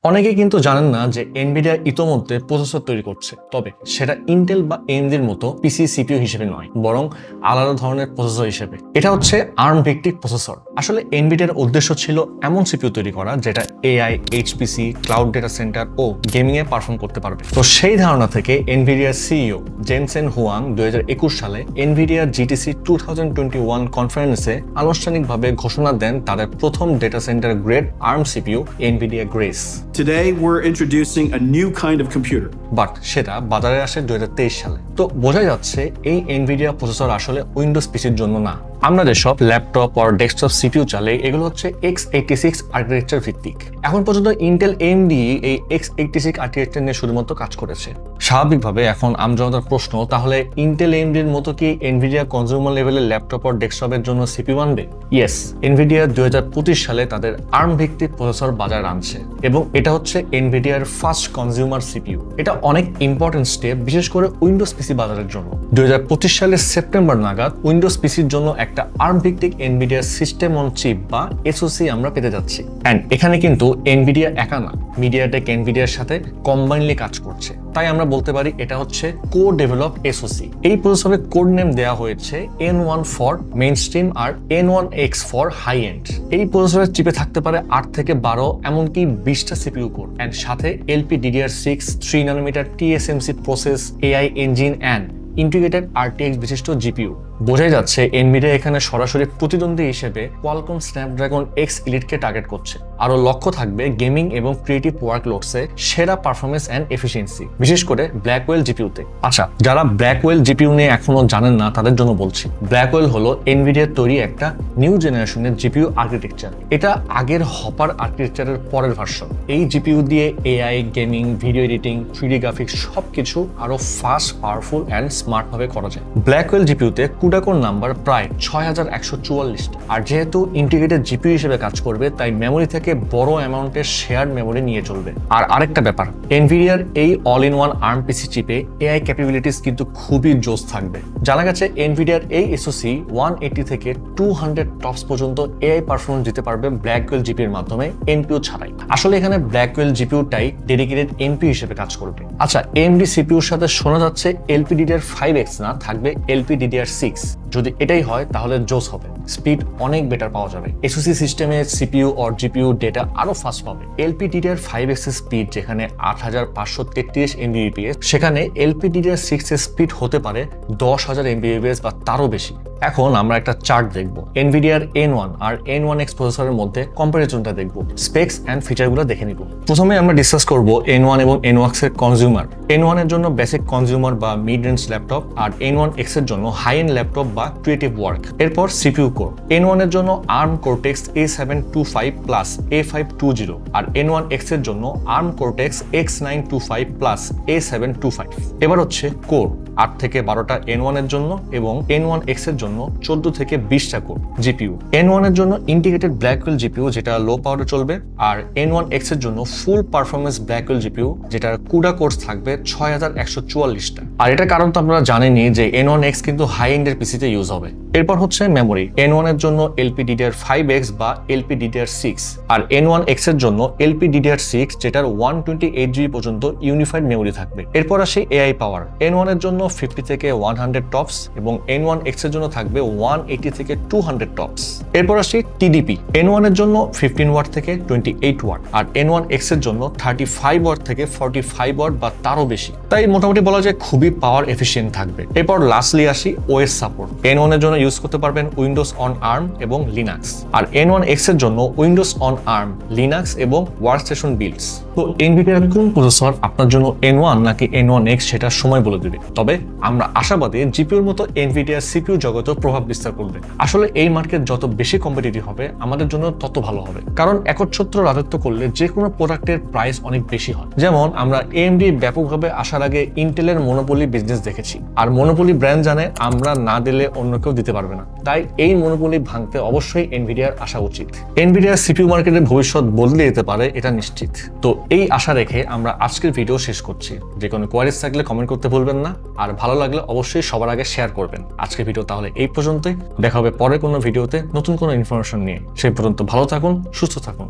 অনেকে কিন্তু জানেন না যে এনভিডিয়া ইতোমধ্যে প্রসেসর তৈরি করছে, তবে সেটা ইন্টেল বা এএমডির মতো পিসি সিপিইউ হিসেবে নয়, বরং আলাদা ধরনের প্রসেসর হিসেবে। এটা হচ্ছে আর্ম ভিত্তিক প্রসেসর। আসলে এনভিডিয়ার উদ্দেশ্য ছিল এমন সিপিইউ তৈরি করা যেটা AI, HPC, cloud data centre ও গেমিং এ পারফর্ম করতে পারবে। তো সেই ধারণা থেকে এনভিডিয়ার সিইও জেনসেন হুয়াং 2021 সালে এনভিডিয়ার জিটিসি 2021 কনফারেন্সে আনুষ্ঠানিকভাবে ঘোষণা দেন তাদের প্রথম data centre grade arm CPU Nvidia grace. Today we're introducing a new kind of computer. But সেটা বাজারে আসে 2023 সালে। তো বোঝা যাচ্ছে এই এনভিডিয়া প্রসেসর আসলে উইন্ডোজ পিসির জন্য না। আমরা যেসব ল্যাপটপ আর ডেস্কটপ সিপিইউ চালাই এগুলো হচ্ছে x86 আর্কিটেকচার ভিত্তিক। এখন পর্যন্ত ইন্টেল এএমডি এই x86 আর্কিটেকচার নিয়ে শুধুমাত্র কাজ করেছে। স্বাভাবিকভাবে এখন আমজনতার প্রশ্ন, তাহলে ইন্টেল এএমডির মতো কি এনভিডিয়া কনজিউমার লেভেলের ল্যাপটপ আর ডেস্কটপের জন্য সিপিইউ আনবে? ইয়েস, এনভিডিয়া 2025 সালে তাদের আর্ম ভিত্তিক প্রসেসর বাজারে আনছে এবং এটা হচ্ছে এনভিডিয়ার ফার্স্ট কনজিউমার সিপিইউ। এটা অনেক ইম্পর্টেন্ট স্টেপ, বিশেষ করে উইন্ডোজ পিসি বাজারের জন্য। 2025 সালের সেপ্টেম্বর নাগাদ উইন্ডোজ পিসির জন্য একটা আর্ম ভিত্তিক এনভিডিয়া সিস্টেম অন চিপ বা এসওসি আমরা পেতে যাচ্ছি। এন্ড এখানে কিন্তু এনভিডিয়া একা না, মিডিয়াটেক এনভিডিয়ার সাথে কম্বাইনলি কাজ করছে। তাই আমরা বলতে পারি এটা হচ্ছে কো ডেভেলপ এসওসি। এই প্রসেসরের কোড নেম দেওয়া হয়েছে N1 ফর মেইনস্ট্রিম আর N1X ফর হাই এন্ড। এই প্রসেসরের চিপে থাকতে পারে 8 থেকে 12 এমনকি 20টা সিপিইউ কোর এন্ড সাথে LPDDR6 3 nm TSMC প্রসেস, AI engine and integrated RTX বিশিষ্ট জিপিইউ। বোঝাই যাচ্ছে এনভিডিয়া এখানে সরাসরি প্রতিদ্বন্দ্বী হিসেবে কোয়ালকম স্ন্যাপড্রাগন X Elite কে টার্গেট করছে। আরো লক্ষ্য থাকবে গেমিং এবং ক্রিয়েটিভ ওয়ার্কলোডসে সেরা পারফরমেন্স এন্ড এফিসিয়েন্সি, বিশেষ করে ব্ল্যাকওয়েল জিপিইউতে। আচ্ছা, যারা ব্ল্যাকওয়েল জিপিইউ নিয়ে এখনো জানেন না তাদের জন্য বলছি, ব্ল্যাকওয়েল হলো এনভিডিয়ার তৈরি একটা নিউ জেনারেশনের জিপিইউ আর্কিটেকচার। এটা আগের হপার আর্কিটেকচারের পরের ভার্সন। এই জিপিইউ দিয়ে AI, gaming, video editing, 3D graphics সবকিছু আরো ফাস্ট, পাওয়ারফুল এন্ড স্মার্ট ভাবে করা যায়। ব্ল্যাকওয়েল জিপিইউতে কুডাকোর নাম্বার প্রায় 6144টা। আর যেহেতু ইন্টিগ্রেটেড জিপিইউ হিসেবে কাজ করবে, তাই মেমোরি থেকে বড় অ্যামাউন্টের শেয়ার্ড মেমোরি নিয়ে চলবে। আর আরেকটা ব্যাপার, এনভিডিয়ার এই অল ইন ওয়ান আর্ম পিসি চিপে এআই ক্যাপাবিলিটিস কিন্তু খুবই জোস থাকবে। জানা গেছে এনভিডিয়ার এই এসওসি 180 থেকে 200 টপস পর্যন্ত এআই পারফরমেন্স দিতে পারবে ব্ল্যাকওয়েল জিপিইউর মাধ্যমে, এনপিইউ ছাড়াই। আসলে এখানে ব্ল্যাকওয়েল জিপিইউটাই ডেডিকেটেড এনপিইউ হিসেবে কাজ করবে। আচ্ছা, এএমডি সিপিইউর সাথে শোনা যাচ্ছে LPDDR5X না, থাকবে LPDDR6। যদি এটাই হয় তাহলে জোস হবে, স্পিড অনেক বেটার পাওয়া যাবে। এসওসি সিস্টেমে সিপিইউ আর জিপিইউ ডেটা আরো ফাস্ট পাবে। LPDDR5X এর স্পিড যেখানে 8533 Mbps, সেখানে LPDDR6 এর স্পিড হতে পারে 10000 Mbps বা তারও বেশি। এখন আমরা একটা চার্ট দেখব, এনভিডিয়ার N1 আর N1X প্রসেসরের মধ্যে কম্পারিজনটা দেখব, স্পেকস এন্ড ফিচারগুলো দেখে নিব। প্রথমে আমরা ডিসকাস করব N1 এবং N1X এর কনজিউমার। N1 এর জন্য বেসিক কনজিউমার বা মিড রেঞ্জ ল্যাপটপ, আর N1X এর জন্য হাই এন্ড ল্যাপটপ বা ক্রিয়েটিভ ওয়ার্ক। এরপর সিপিইউ কোর, N1 এর জন্য ARM Cortex A725 plus A520 আর N1X এর জন্য ARM Cortex X925 plus A725। এবার হচ্ছে কোর, 8 থেকে 12টা N1 এর জন্য এবং N1X এর জন্য 14 থেকে 20টা কোর। জিপিইউ, N1 এর জন্য ইন্টিগ্রেটেড ব্ল্যাকওয়েল জিপিইউ যেটা লো পাওয়ারে চলবে, আর N1X এর জন্য ফুল পারফরমেন্স ব্ল্যাকওয়েল জিপিইউ যেটার কুডা কোর্স থাকবে 6144টা। আর এটা কারণ তো আপনারা জানেনই যে N1X কিন্তু হাই এন্ডের পিসিতে ইউজ হবে। এরপর হচ্ছে মেমোরি, N1 এর জন্য LPDDR5X বা LPDDR6 আর N1X এর জন্য LPDDR6 যেটার 128GB পর্যন্ত ইউনিফাইড মেমোরি থাকবে। এরপর আসে এআই পাওয়ার, N1 এর জন্য 50 থেকে 100 টপস এবং N1X এর জন্য থাকবে 180 থেকে 200 টপস। এরপর আসি টিডিপি, N1 এর জন্য 15 ওয়াট থেকে 28 ওয়াট আর N1X এর জন্য 35 ওয়াট থেকে 45 ওয়াট বা তারও বেশি। তাই মোটামুটি বলা যায় খুবই পাওয়ার এফিশিয়েন্ট থাকবে। এরপর লাস্টলি আসি ওএস সাপোর্ট, N1 এর জন্য ইউজ করতে পারবেন উইন্ডোজ অন আর্ম এবং লিনাক্স, আর N1X এর জন্য উইন্ডোজ অন আর্ম, লিনাক্স এবং ওয়ার্কস্টেশন বিল্ডস। তো এনভিডিয়ার কোন প্রসেসর আপনার জন্য N1 নাকি N1X সেটা সময় বলে দেবে। তবে আমরা আশাবাদী জিপিইউর মতো এনভিডিয়ার সিপিইউ জগতেও প্রভাব বিস্তার করবে। আসলে এই মার্কেট যত বেশি কম্পিটিটিভ হবে আমাদের জন্য তত ভালো হবে, কারণ একচ্ছত্র রাজত্ব করলে যে কোনো প্রোডাক্টের প্রাইস অনেক বেশি হয়। যেমন আমরা এএমডি ব্যাপকভাবে আসার আগে ইন্টেলের মনোপলি বিজনেস দেখেছি, আর মনোপলি ব্র্যান্ড জানে আমরা না দিলে অন্য কেউ দিতে পারবে না। তাই এই মনোপলি ভাঙতে অবশ্যই এনভিডিয়ার আসা উচিত। এনভিডিয়ার সিপিইউ মার্কেটের ভবিষ্যৎ বদলে যেতে পারে, এটা নিশ্চিত। তো এই আশা রেখে আমরা আজকের ভিডিও শেষ করছি। যে কোনো কোয়ারিজ থাকলে কমেন্ট করতে ভুলবেন না, আর ভালো লাগলে অবশ্যই সবার আগে শেয়ার করবেন। আজকের ভিডিও তাহলে এই পর্যন্তই, দেখা হবে পরে কোনো ভিডিওতে নতুন কোনো ইনফরমেশন নিয়ে। সেই পর্যন্ত ভালো থাকুন, সুস্থ থাকুন।